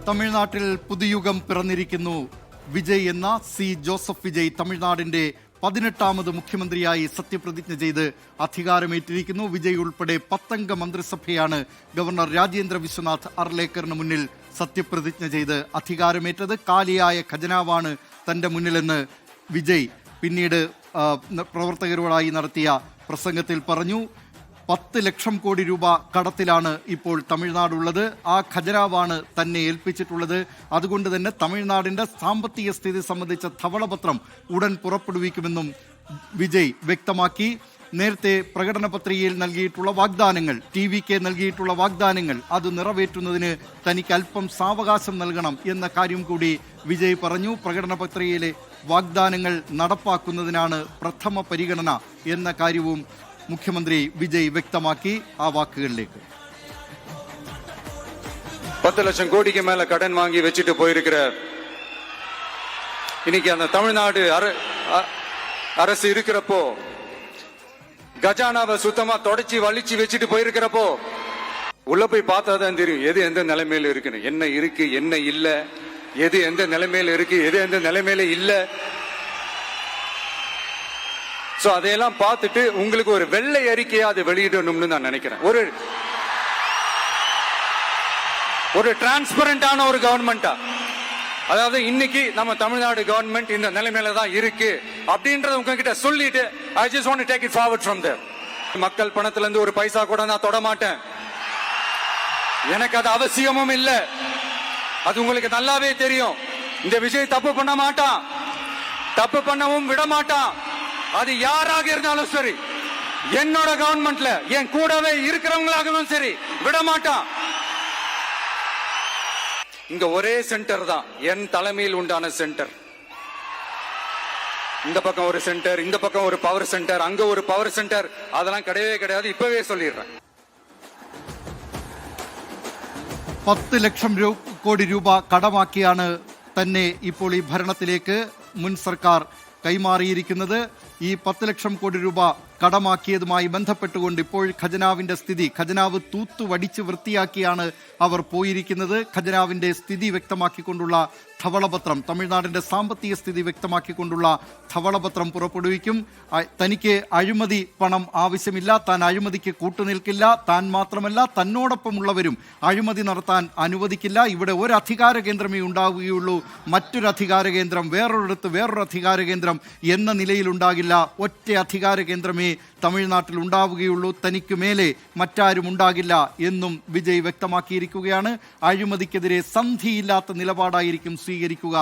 തമിഴ്നാട്ടിൽ പുതുയുഗം പിറന്നിരിക്കുന്നു. വിജയ് എന്ന C Joseph Vijay തമിഴ്നാടിന്റെ 18ാമത് മുഖ്യമന്ത്രിയായി സത്യപ്രതിജ്ഞ ചെയ്ത് അധികാരമേറ്റിരിക്കുന്നു. വിജയ് ഉൾപ്പെടെ 10 അംഗ മന്ത്രിസഭയാണ് ഗവർണർ രാജേന്ദ്ര വിശ്വനാഥ് അർലേക്കറിന് മുന്നിൽ സത്യപ്രതിജ്ഞ ചെയ്ത് അധികാരമേറ്റത്. കാലിയായ ഖജനാവാണ് തന്റെ മുന്നിലെന്ന് വിജയ് പിന്നീട് പ്രവർത്തകരോടായി നടത്തിയ പ്രസംഗത്തിൽ പറഞ്ഞു. 10 ലക്ഷം കോടി രൂപ കടത്തിലാണ് ഇപ്പോൾ തമിഴ്നാടുള്ളത്. ആ ഖജനാവാണ് തന്നെ ഏൽപ്പിച്ചിട്ടുള്ളത്. അതുകൊണ്ട് തന്നെ തമിഴ്നാടിന്റെ സാമ്പത്തിക സ്ഥിതി സംബന്ധിച്ച ധവളപത്രം ഉടൻ പുറപ്പെടുവിക്കുമെന്നും വിജയ് വ്യക്തമാക്കി. നേരത്തെ പ്രകടന പത്രികയിൽ നൽകിയിട്ടുള്ള വാഗ്ദാനങ്ങൾ, TVK നൽകിയിട്ടുള്ള വാഗ്ദാനങ്ങൾ അത് നിറവേറ്റുന്നതിന് തനിക്ക് അല്പം സാവകാശം നൽകണം എന്ന കാര്യം കൂടി വിജയ് പറഞ്ഞു. പ്രകടന പത്രികയിലെ വാഗ്ദാനങ്ങൾ നടപ്പാക്കുന്നതിനാണ് പ്രഥമ പരിഗണന എന്ന കാര്യവും മുഖ്യമന്ത്രി വിജയ് വ്യക്തമാക്കി. ആ വാക്കുകളിലേക്ക്. 10 லட்சம் கோடிக்கு மேல கடன் வாங்கி வச்சுட்டு போயிருக்கிற இன்னைக்கு அந்த தமிழ்நாடு அரசு இருக்கிறப்போ, கஜானாவை சுத்தமா தொடச்சி வலிச்சு வச்சுட்டு போயிருக்கிறப்போ உள்ள போய் பார்த்தாதான் தெரியும் எது எந்த நிலைமையில இருக்குன்னு. என்ன இருக்கு, என்ன இல்ல, எது எந்த நிலைமையில இருக்கு, எது எந்த நிலைமையில இல்ல. சோ அதையெல்லாம் பார்த்துட்டு உங்களுக்கு ஒரு வெள்ளை அறிக்கையா அது வெளியிடணும்னு நான் நினைக்கிறேன். ஒரு டிரான்ஸ்பரண்டான ஒரு கவர்மெண்டா, அதாவது இன்னைக்கு நம்ம தமிழ்நாடு கவர்மெண்ட் இந்த நிலைமையில தான் இருக்கு அப்படின்றத உங்ககிட்ட சொல்லிட்டு I just want to take it forward from there. மக்கள் பணத்துல இருந்து ஒரு பைசா கூட நான் தொட மாட்டேன். எனக்கு அது அவசியமும் இல்ல. அது உங்களுக்கு நல்லாவே தெரியும். இந்த விஷயம் தப்பு பண்ண மாட்டான், தப்பு பண்ணவும் விட மாட்டான். அது யாராக இருந்தாலும் சரி, என்னோட கவர்மெண்ட்ல என் கூடவே இருக்கிறவங்களாகவும் சரி விட மாட்டான். இங்க ஒரே சென்டர் தான், என் தலைமையில் உண்டான சென்டர். இந்த பக்கம் ஒரு சென்டர், இந்த பக்கம் ஒரு பவர் சென்டர், அங்க ஒரு பவர் சென்டர், அதெல்லாம் கிடையவே கிடையாது. இப்பவே சொல்லிடுறேன். 10 ലക്ഷം കോടി രൂപ കടമാക്കിയാണ് തന്നെ ഇപ്പോൾ ഈ ഭരണത്തിലേക്ക് മുൻ സർക്കാർ കൈമാറിയിരിക്കുന്നത്. ഈ 10 ലക്ഷം കോടി രൂപ കടമാക്കിയതുമായി ബന്ധപ്പെട്ടുകൊണ്ട് ഇപ്പോൾ ഖജനാവിന്റെ സ്ഥിതി, ഖജനാവ് തൂത്തുവടിച്ച് വൃത്തിയാക്കിയാണ് അവർ പോയിരിക്കുന്നത്. ഖജനാവിന്റെ സ്ഥിതി വ്യക്തമാക്കിക്കൊണ്ടുള്ള ധവളപത്രം, തമിഴ്നാടിന്റെ സാമ്പത്തിക സ്ഥിതി വ്യക്തമാക്കിക്കൊണ്ടുള്ള ധവളപത്രം പുറപ്പെടുവിക്കും. തനിക്ക് അഴിമതി പണം ആവശ്യമില്ല, താൻ അഴിമതിക്ക് കൂട്ടുനിൽക്കില്ല, താൻ മാത്രമല്ല തന്നോടൊപ്പമുള്ളവരും അഴിമതി നടത്താൻ അനുവദിക്കില്ല. ഇവിടെ ഒരു അധികാര കേന്ദ്രമേ ഉണ്ടാവുകയുള്ളൂ, മറ്റൊരു അധികാര കേന്ദ്രം വേറൊരിടത്ത് വേറൊരു അധികാര കേന്ദ്രം എന്ന നിലയിലുണ്ടാകില്ല. ഒറ്റ അധികാര കേന്ദ്രമേ തമിഴ്നാട്ടിൽ ഉണ്ടാവുകയുള്ളൂ, തനിക്ക് മേലെ മറ്റാരും ഉണ്ടാകില്ല എന്നും വിജയ് വ്യക്തമാക്കിയിരിക്കുകയാണ്. അഴിമതിക്കെതിരെ സന്ധിയില്ലാത്ത നിലപാടായിരിക്കും സ്വീകരിക്കുക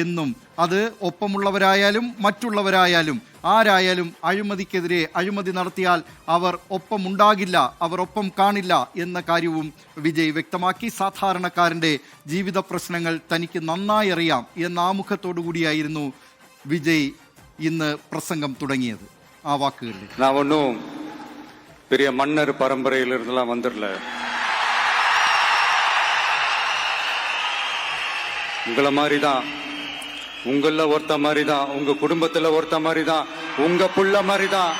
എന്നും, അത് ഒപ്പമുള്ളവരായാലും മറ്റുള്ളവരായാലും ആരായാലും അഴിമതിക്കെതിരെ, അഴിമതി നടത്തിയാൽ അവർ ഒപ്പമുണ്ടാകില്ല, അവർ ഒപ്പം കാണില്ല എന്ന കാര്യവും വിജയ് വ്യക്തമാക്കി. സാധാരണക്കാരന്റെ ജീവിത പ്രശ്നങ്ങൾ തനിക്ക് നന്നായി അറിയാം എന്ന ആമുഖത്തോടു കൂടിയായിരുന്നു വിജയ് ഇന്ന് പ്രസംഗം തുടങ്ങിയത്. ആ വാക്കുകളിൽ நான் ஒன்றும் பெரிய மன்னர் பரம்பரையில இருந்தெல்லாம் வந்துடல. உங்களை மாதிரி தான், உங்கள ஒருத்த மாதிரி தான், உங்க குடும்பத்துல ஒருத்த மாதிரி தான், உங்க புள்ள மாதிரி தான்,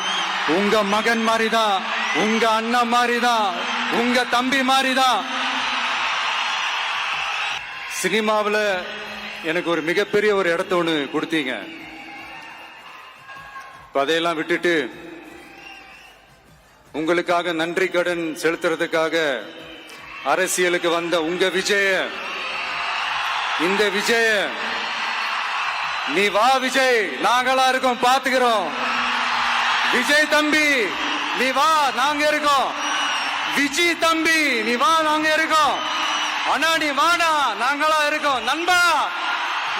உங்க மகன் மாதிரி தான், உங்க அண்ணன் மாதிரி தான், உங்க தம்பி மாதிரி தான். சினிமாவில் எனக்கு ஒரு மிகப்பெரிய ஒரு இடத்த ஒன்று கொடுத்தீங்க. அதையெல்லாம் விட்டுட்டு உங்களுக்காக நன்றி கடன் செலுத்துறதுக்காக அரசியலுக்கு வந்த உங்க விஜய, இந்த விஜய, நீ வா விஜய், நாங்களா இருக்கோம், பாத்துக்கிறோம். விஜய் தம்பி நீ வா, நாங்க இருக்கோம். விஜய் தம்பி நீ வா, நாங்க இருக்கோம். அண்ணா நீ வாடா, நாங்களா இருக்கோம். நண்பா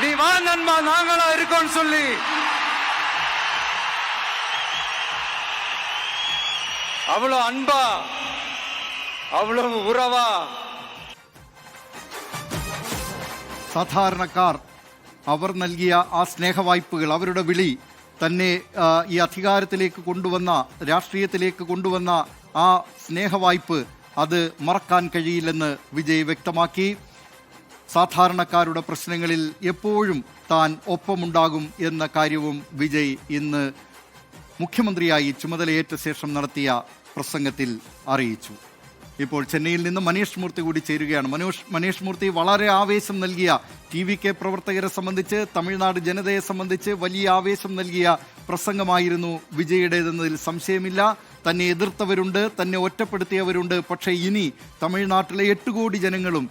நீ வா நண்பா, நாங்களா இருக்கோம் சொல்லி அவ்வளவு அன்பா, அவ்வளவு உறவா. സാധാരണക്കാർ അവർ നൽകിയ ആ സ്നേഹവായ്പകൾ, അവരുടെ വിളി, തന്നെ ഈ അധികാരത്തിലേക്ക് കൊണ്ടുവന്ന, രാഷ്ട്രീയത്തിലേക്ക് കൊണ്ടുവന്ന ആ സ്നേഹവായ്പ, അത് മറക്കാൻ കഴിയില്ലെന്ന് വിജയ് വ്യക്തമാക്കി. സാധാരണക്കാരുടെ പ്രശ്നങ്ങളിൽ എപ്പോഴും താൻ ഒപ്പമുണ്ടാകും എന്ന കാര്യവും വിജയ് ഇന്ന് മുഖ്യമന്ത്രിയായി ചുമതലയേറ്റ ശേഷം നടത്തിയ പ്രസംഗത്തിൽ അറിയിച്ചു. ഇപ്പോൾ ചെന്നൈയിൽ നിന്ന് മനീഷ് മൂർത്തി കൂടി ചേരുകയാണ്. മനീഷ് മൂർത്തി, വളരെ ആവേശം നൽകിയ TVK പ്രവർത്തകരെ സംബന്ധിച്ച്, തമിഴ്നാട് ജനതയെ സംബന്ധിച്ച് വലിയ ആവേശം നൽകിയ പ്രസംഗമായിരുന്നു വിജയുടേതെന്നതിൽ സംശയമില്ല. തന്നെ എതിർത്തവരുണ്ട്, തന്നെ ഒറ്റപ്പെടുത്തിയവരുണ്ട്. പക്ഷേ ഇനി തമിഴ്നാട്ടിലെ 8 കോടി ജനങ്ങളും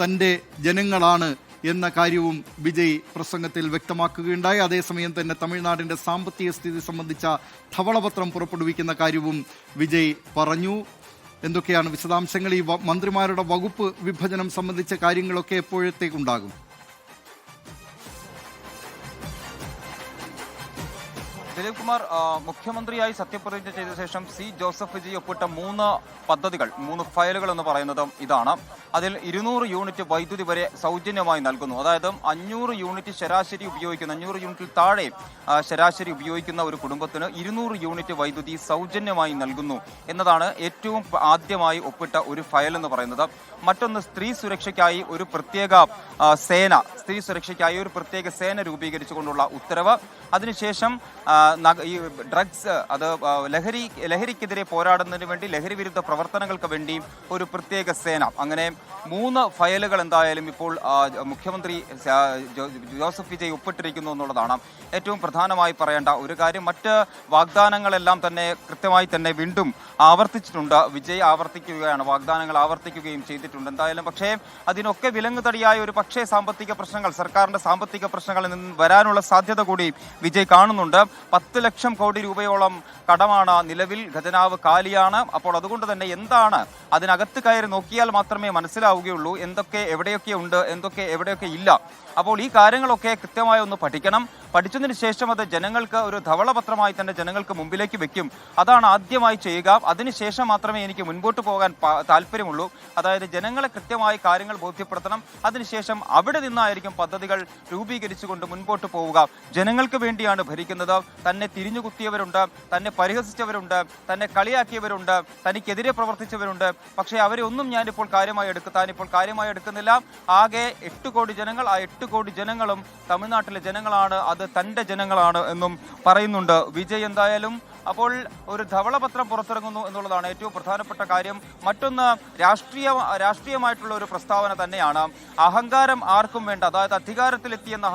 തൻ്റെ ജനങ്ങളാണ് എന്ന കാര്യവും വിജയ് പ്രസംഗത്തിൽ വ്യക്തമാക്കുകയുണ്ടായി. അതേസമയം തന്നെ തമിഴ്നാടിൻ്റെ സാമ്പത്തിക സ്ഥിതി സംബന്ധിച്ച ധവളപത്രം പുറപ്പെടുവിക്കുന്ന കാര്യവും വിജയ് പറഞ്ഞു. എന്തൊക്കെയാണ് വിശദാംശങ്ങൾ? ഈ മന്ത്രിമാരുടെ വകുപ്പ് വിഭജനം സംബന്ധിച്ച കാര്യങ്ങളൊക്കെ എപ്പോഴത്തേക്കുണ്ടാകും? ദിലീപ് കുമാർ മുഖ്യമന്ത്രിയായി സത്യപ്രതിജ്ഞ ചെയ്ത ശേഷം ജോസഫ് വിജയ് ഒപ്പിട്ട 3 പദ്ധതികൾ, 3 ഫയലുകൾ എന്ന് പറയുന്നത് ഇതാണ്. അതിൽ 200 യൂണിറ്റ് വൈദ്യുതി വരെ സൗജന്യമായി നൽകുന്നു. അതായത് 500 യൂണിറ്റ് ശരാശരി ഉപയോഗിക്കുന്ന, 500 യൂണിറ്റിൽ താഴെ ശരാശരി ഉപയോഗിക്കുന്ന ഒരു കുടുംബത്തിന് 200 യൂണിറ്റ് വൈദ്യുതി സൗജന്യമായി നൽകുന്നു എന്നതാണ് ഏറ്റവും ആദ്യമായി ഒപ്പിട്ട ഒരു ഫയൽ എന്ന് പറയുന്നത്. മറ്റൊന്ന്, സ്ത്രീ സുരക്ഷയ്ക്കായി ഒരു പ്രത്യേക സേന രൂപീകരിച്ചുകൊണ്ടുള്ള ഉത്തരവ്. അതിനുശേഷം ഈ ഡ്രഗ്സ്, അത് ലഹരിക്കെതിരെ പോരാടുന്നതിന് വേണ്ടി, ലഹരി വിരുദ്ധ പ്രവർത്തനങ്ങൾക്ക് വേണ്ടി ഒരു പ്രത്യേക സേന. അങ്ങനെ 3 ഫയലുകൾ എന്തായാലും ഇപ്പോൾ മുഖ്യമന്ത്രി ജോസഫ് വിജയ് ഒപ്പിട്ടിരിക്കുന്നു എന്നുള്ളതാണ് ഏറ്റവും പ്രധാനമായി പറയേണ്ട ഒരു കാര്യം. മറ്റ് വാഗ്ദാനങ്ങളെല്ലാം തന്നെ കൃത്യമായി തന്നെ വീണ്ടും ആവർത്തിച്ചിട്ടുണ്ട്. വിജയ് ആവർത്തിക്കുകയാണ്, വാഗ്ദാനങ്ങൾ ആവർത്തിക്കുകയും ചെയ്തിട്ടുണ്ട് എന്തായാലും. പക്ഷേ അതിനൊക്കെ വിലങ്ങുതടിയായ ഒരു സാമ്പത്തിക പ്രശ്നങ്ങൾ, സർക്കാരിന്റെ സാമ്പത്തിക പ്രശ്നങ്ങളിൽ നിന്ന് വരാനുള്ള സാധ്യത കൂടി വിജയ് കാണുന്നുണ്ട്. 10 ലക്ഷം കോടി രൂപയോളം കടമാണ് നിലവിൽ, ഖജനാവ് കാലിയാണ്. അപ്പോൾ അതുകൊണ്ട് തന്നെ എന്താണ്, അതിനകത്ത് കയറി നോക്കിയാൽ മാത്രമേ മനസ്സിലാവുകയുള്ളൂ എന്തൊക്കെ എവിടെയൊക്കെ ഉണ്ട്, എന്തൊക്കെ എവിടെയൊക്കെ ഇല്ല. അപ്പോൾ ഈ കാര്യങ്ങളൊക്കെ കൃത്യമായി ഒന്ന് പഠിക്കണം. പഠിച്ചതിന് ശേഷം അത് ജനങ്ങൾക്ക് ഒരു ധവളപത്രമായി തന്നെ ജനങ്ങൾക്ക് മുമ്പിലേക്ക് വെക്കും. അതാണ് ആദ്യമായി ചെയ്യുക. അതിനുശേഷം മാത്രമേ എനിക്ക് മുൻപോട്ട് പോകാൻ താല്പര്യമുള്ളൂ. അതായത് ജനങ്ങളെ കൃത്യമായി കാര്യങ്ങൾ ബോധ്യപ്പെടുത്തണം. അതിനുശേഷം അവിടെ നിന്നായിരിക്കും പദ്ധതികൾ രൂപീകരിച്ചുകൊണ്ട് മുൻപോട്ട് പോവുക. ജനങ്ങൾക്ക് വേണ്ടിയാണ് ഭരിക്കുന്നത്. തന്നെ തിരിഞ്ഞുകുത്തിയവരുണ്ട്, തന്നെ പരിഹസിച്ചവരുണ്ട്, തന്നെ കളിയാക്കിയവരുണ്ട്, തനിക്കെതിരെ പ്രവർത്തിച്ചവരുണ്ട്. പക്ഷേ അവരെ ഒന്നും താനിപ്പോൾ കാര്യമായി എടുക്കുന്നില്ല. ആകെ 8 കോടി ജനങ്ങൾ, ആ 8 കോടി ജനങ്ങളും തമിഴ്നാട്ടിലെ ജനങ്ങളാണ്, അത് തൻ്റെ ജനങ്ങളാണ് എന്നും പറയുന്നുണ്ട് വിജയ് എന്തായാലും. അപ്പോൾ ഒരു ധവളപത്രം പുറത്തിറങ്ങുന്നു എന്നുള്ളതാണ് ഏറ്റവും പ്രധാനപ്പെട്ട കാര്യം. മറ്റൊന്ന്, രാഷ്ട്രീയമായിട്ടുള്ള ഒരു പ്രസ്താവന തന്നെയാണ്. അഹങ്കാരം ആർക്കും വേണ്ട, അതായത് അധികാരത്തിലെത്തിയെന്ന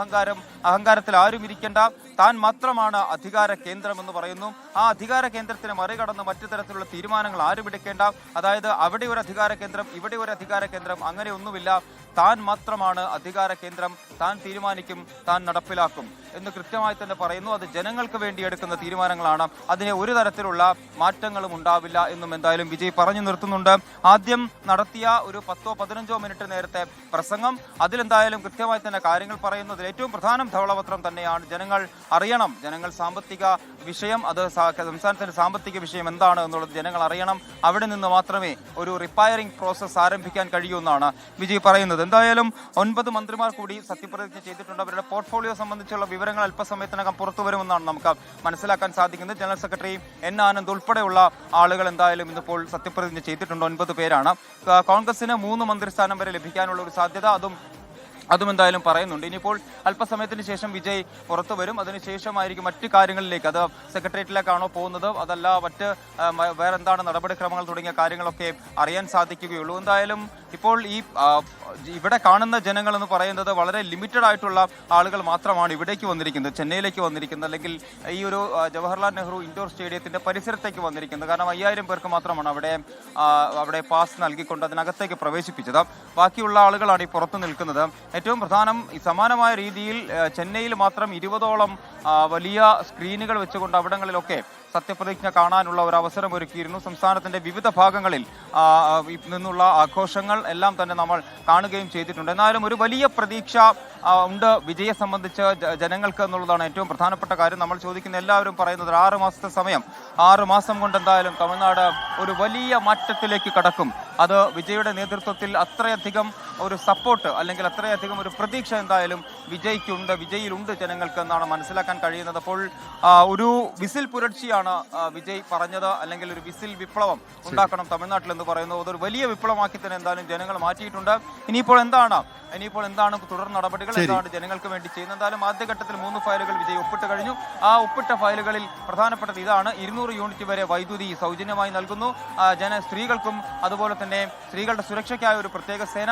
അഹങ്കാരത്തിൽ ആരും ഇരിക്കേണ്ട, താൻ മാത്രമാണ് അധികാര കേന്ദ്രം എന്ന് പറയുന്നു. ആ അധികാര കേന്ദ്രത്തിന് മറികടന്ന് മറ്റു തരത്തിലുള്ള തീരുമാനങ്ങൾ ആരും എടുക്കേണ്ട. അതായത് അവിടെ ഒരു അധികാര കേന്ദ്രം, ഇവിടെ ഒരു അധികാര കേന്ദ്രം, അങ്ങനെ ഒന്നുമില്ല. താൻ മാത്രമാണ് അധികാര കേന്ദ്രം, താൻ തീരുമാനിക്കും, താൻ നടപ്പിലാക്കും എന്ന് കൃത്യമായി തന്നെ പറയുന്നു. അത് ജനങ്ങൾക്ക് വേണ്ടി എടുക്കുന്ന തീരുമാനങ്ങളാണ്, അതിനെ ഒരു തരത്തിലുള്ള മാറ്റങ്ങളും ഉണ്ടാവില്ല എന്നും എന്തായാലും വിജയ് പറഞ്ഞു നിർത്തുന്നുണ്ട്. ആദ്യം നടത്തിയ ഒരു 10-15 മിനിറ്റ് നേരത്തെ പ്രസംഗം, അതിലെന്തായാലും കൃത്യമായി തന്നെ കാര്യങ്ങൾ പറയുന്നു. അതിൽ ഏറ്റവും പ്രധാനം ധവളപത്രം തന്നെയാണ്. ജനങ്ങൾ അറിയണം, ജനങ്ങൾ സാമ്പത്തിക വിഷയം, അത് സംസ്ഥാനത്തിന്റെ സാമ്പത്തിക വിഷയം എന്താണ് എന്നുള്ളത് ജനങ്ങൾ അറിയണം. അവിടെ നിന്ന് മാത്രമേ ഒരു റിപ്പയറിംഗ് പ്രോസസ് ആരംഭിക്കാൻ കഴിയൂ എന്നാണ് വിജയ് പറയുന്നത്. എന്തായാലും 9 മന്ത്രിമാർ കൂടി സത്യപ്രതിജ്ഞ ചെയ്തിട്ടുണ്ട്. അവരുടെ പോർട്ട്ഫോളിയോ സംബന്ധിച്ചുള്ള വിവരങ്ങൾ അല്പസമയത്തിനകം പുറത്തു വരുമെന്നാണ് നമുക്ക് മനസ്സിലാക്കാൻ സാധിക്കുന്നത്. ജനറൽ സെക്രട്ടറി N ആനന്ദ് ഉൾപ്പെടെയുള്ള ആളുകൾ എന്തായാലും ഇന്നിപ്പോൾ സത്യപ്രതിജ്ഞ ചെയ്തിട്ടുണ്ട്. 9 പേരാണ്. കോൺഗ്രസിന് 3 മന്ത്രിസ്ഥാനം വരെ ലഭിക്കാനുള്ള ഒരു സാധ്യത അതും എന്തായാലും പറയുന്നുണ്ട്. ഇനിയിപ്പോൾ അല്പസമയത്തിന് ശേഷം വിജയ് പുറത്തു വരും. അതിനുശേഷമായിരിക്കും മറ്റു കാര്യങ്ങളിലേക്ക്, അത് സെക്രട്ടേറിയറ്റിലേക്കാണോ പോകുന്നത്, അതല്ല വേറെന്താണ് നടപടിക്രമങ്ങൾ തുടങ്ങിയ കാര്യങ്ങളൊക്കെ അറിയാൻ സാധിക്കുകയുള്ളൂ. എന്തായാലും ഇപ്പോൾ ഇവിടെ കാണുന്ന ജനങ്ങൾ എന്ന് പറയുന്നത് വളരെ ലിമിറ്റഡ് ആയിട്ടുള്ള ആളുകൾ മാത്രമാണ് ഇവിടേക്ക് വന്നിരിക്കുന്നത്, ചെന്നൈയിലേക്ക് വന്നിരിക്കുന്നത്, അല്ലെങ്കിൽ ഈ ഒരു ജവഹർലാൽ നെഹ്റു ഇൻഡോർ സ്റ്റേഡിയത്തിന്റെ പരിസരത്തേക്ക് വന്നിരിക്കുന്നത്. കാരണം 5000 പേർക്ക് മാത്രമാണ് അവിടെ പാസ് നൽകിക്കൊണ്ട് അതിനകത്തേക്ക് പ്രവേശിപ്പിച്ചത്. ബാക്കിയുള്ള ആളുകളാണ് ഈ പുറത്തു നിൽക്കുന്നത്. ഏറ്റവും പ്രധാനം, സമാനമായ രീതിയിൽ ചെന്നൈയിൽ മാത്രം 20ഓളം വലിയ സ്ക്രീനുകൾ വെച്ചുകൊണ്ട് അവിടങ്ങളിലൊക്കെ സത്യപ്രതിജ്ഞ കാണാനുള്ള ഒരു അവസരം ഒരുക്കിയിരുന്നു. സംസ്ഥാനത്തിന്റെ വിവിധ ഭാഗങ്ങളിൽ നിന്നുള്ള ആഘോഷങ്ങൾ എല്ലാം തന്നെ നമ്മൾ കാണുകയും ചെയ്തിട്ടുണ്ട്. എന്നാലും ഒരു വലിയ പ്രതീക്ഷ ഉണ്ട് വിജയെ സംബന്ധിച്ച് ജനങ്ങൾക്ക് എന്നുള്ളതാണ് ഏറ്റവും പ്രധാനപ്പെട്ട കാര്യം. നമ്മൾ ചോദിക്കുന്ന എല്ലാവരും പറയുന്നത് 6 മാസത്തെ സമയം, 6 മാസം കൊണ്ട് എന്തായാലും തമിഴ്നാട് ഒരു വലിയ മാറ്റത്തിലേക്ക് കടക്കും അത് വിജയുടെ നേതൃത്വത്തിൽ അത്രയധികം ഒരു സപ്പോർട്ട് അല്ലെങ്കിൽ അത്രയധികം ഒരു പ്രതീക്ഷ എന്തായാലും വിജയിലുണ്ട് ജനങ്ങൾക്ക് എന്നാണ് മനസ്സിലാക്കാൻ കഴിയുന്നത്. അപ്പോൾ ഒരു വിസിൽ പുരട്ചിയാണ് വിജയ് പറഞ്ഞത്, അല്ലെങ്കിൽ ഒരു വിസിൽ വിപ്ലവം ഉണ്ടാക്കണം തമിഴ്നാട്ടിൽ എന്ന് പറയുന്നത്. അതൊരു വലിയ വിപ്ലവമാക്കി തന്നെ എന്തായാലും ജനങ്ങൾ മാറ്റിയിട്ടുണ്ട്. ഇനിയിപ്പോൾ എന്താണ് തുടർ നടപടികൾ, എന്താണ് ജനങ്ങൾക്ക് വേണ്ടി ചെയ്യുന്നത്? എന്തായാലും ആദ്യഘട്ടത്തിൽ 3 ഫയലുകൾ വിജയ് ഒപ്പിട്ട് കഴിഞ്ഞു. ആ ഒപ്പിട്ട ഫയലുകളിൽ പ്രധാനപ്പെട്ടത് ഇതാണ്: 200 യൂണിറ്റ് വരെ വൈദ്യുതി സൗജന്യമായി നൽകുന്നു, സ്ത്രീകൾക്കും അതുപോലെ തന്നെ സ്ത്രീകളുടെ സുരക്ഷയ്ക്കായ ഒരു പ്രത്യേക സേന,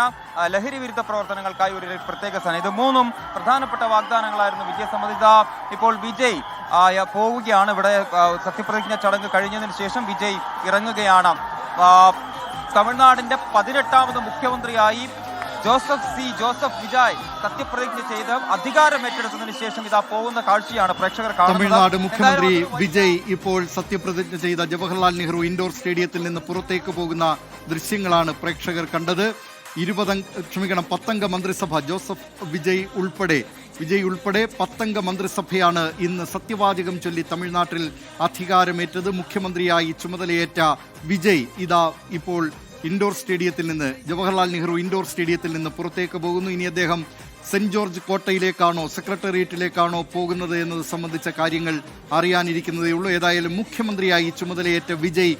ലഹരി വിരുദ്ധ പ്രവർത്തനങ്ങൾക്കായി ഒരു പ്രത്യേക സേന. ഇത് 3 പ്രധാനപ്പെട്ട വാഗ്ദാനങ്ങളായിരുന്നു വിജയ് സംബന്ധിച്ച. ഇപ്പോൾ വിജയ് പോവുകയാണ്. ഇവിടെ സത്യപ്രതിജ്ഞ ചടങ്ങ് കഴിഞ്ഞതിന് ശേഷം വിജയ് ഇറങ്ങുകയാണ്. തമിഴ്നാടിന്റെ 18ാമത് മുഖ്യമന്ത്രിയായി ജോസഫ് വിജയ് സത്യപ്രതിജ്ഞ ചെയ്ത് അധികാരമേറ്റെടുത്തതിനു ശേഷം ഇതാ പോകുന്ന കാഴ്ചയാണ് പ്രേക്ഷകർ കാണുന്നത്. തമിഴ്നാട് മുഖ്യമന്ത്രി വിജയ് ഇപ്പോൾ സത്യപ്രതിജ്ഞ ചെയ്ത ജവഹർലാൽ നെഹ്റു ഇൻഡോർ സ്റ്റേഡിയത്തിൽ നിന്ന് പുറത്തേക്ക് പോകുന്ന ദൃശ്യങ്ങളാണ് പ്രേക്ഷകർ കണ്ടത്. 10 മന്ത്രിസഭ വിജയ് ഉൾപ്പെടെ 10 മന്ത്രിസഭയാണ് ഇന്ന് സത്യവാചകം ചൊല്ലി തമിഴ്നാട്ടിൽ അധികാരമേറ്റത്. മുഖ്യമന്ത്രിയായി ചുമതലയേറ്റ വിജയ് ഇതാ ഇപ്പോൾ ജവഹർലാൽ നെഹ്റു ഇൻഡോർ സ്റ്റേഡിയത്തിൽ നിന്ന് പുറത്തേക്ക് പോകുന്നു. ഇനി അദ്ദേഹം സെന്റ് ജോർജ് കോട്ടയിലേക്കാണോ സെക്രട്ടേറിയറ്റിലേക്കാണോ പോകുന്നത് എന്നത് സംബന്ധിച്ച കാര്യങ്ങൾ അറിയാനിരിക്കുന്നതേ ഉള്ളൂ. ഏതായാലും മുഖ്യമന്ത്രിയായി ചുമതലയേറ്റ വിജയ്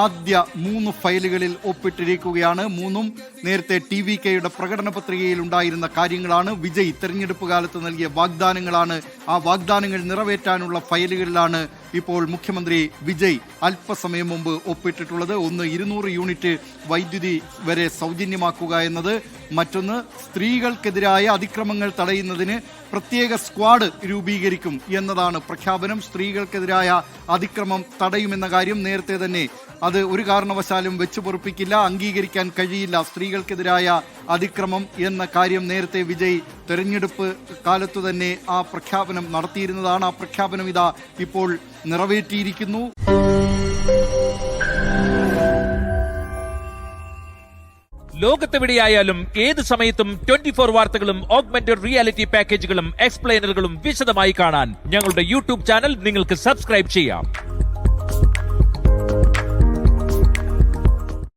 ആദ്യ 3 ഫയലുകളിൽ ഒപ്പിട്ടിരിക്കുകയാണ്. 3 നേരത്തെ TVKയുടെ പ്രകടന പത്രികയിൽ ഉണ്ടായിരുന്ന കാര്യങ്ങളാണ്. വിജയ് തെരഞ്ഞെടുപ്പ് കാലത്ത് നൽകിയ വാഗ്ദാനങ്ങളാണ്. ആ വാഗ്ദാനങ്ങൾ നിറവേറ്റാനുള്ള ഫയലുകളിലാണ് ഇപ്പോൾ മുഖ്യമന്ത്രി വിജയ് അല്പസമയം മുമ്പ് ഒപ്പിട്ടിട്ടുള്ളത്. ഒന്ന് 200 യൂണിറ്റ് വൈദ്യുതി വരെ സൗജന്യമാക്കുക എന്നത്, മറ്റൊന്ന് സ്ത്രീകൾക്കെതിരായ അതിക്രമങ്ങൾ തടയുന്നതിന് പ്രത്യേക സ്ക്വാഡ് രൂപീകരിക്കും എന്നതാണ് പ്രഖ്യാപനം. സ്ത്രീകൾക്കെതിരായ അതിക്രമം തടയുമെന്ന കാര്യം നേരത്തെ തന്നെ അത് ഒരു കാരണവശാലും വെച്ചു പൊറുപ്പിക്കില്ല, അംഗീകരിക്കാൻ കഴിയില്ല. സ്ത്രീകൾക്കെതിരായ അതിക്രമം എന്ന കാര്യം നേരത്തെ വിജയ് തെരഞ്ഞെടുപ്പ് കാലത്തു തന്നെ ആ പ്രഖ്യാപനം നടത്തിയിരുന്നതാണ്. ആ പ്രഖ്യാപനം ഇതാ ഇപ്പോൾ നിറവേറ്റിയിരിക്കുന്നു. ലോകത്തെവിടെയായാലും ഏത് സമയത്തും 24 വാർത്തകളും ഓഗ്മെന്റഡ് റിയാലിറ്റി പാക്കേജുകളും എക്സ്പ്ലെയിനറുകളും വിശദമായി കാണാൻ ഞങ്ങളുടെ യൂട്യൂബ് ചാനൽ നിങ്ങൾക്ക് സബ്സ്ക്രൈബ് ചെയ്യാം.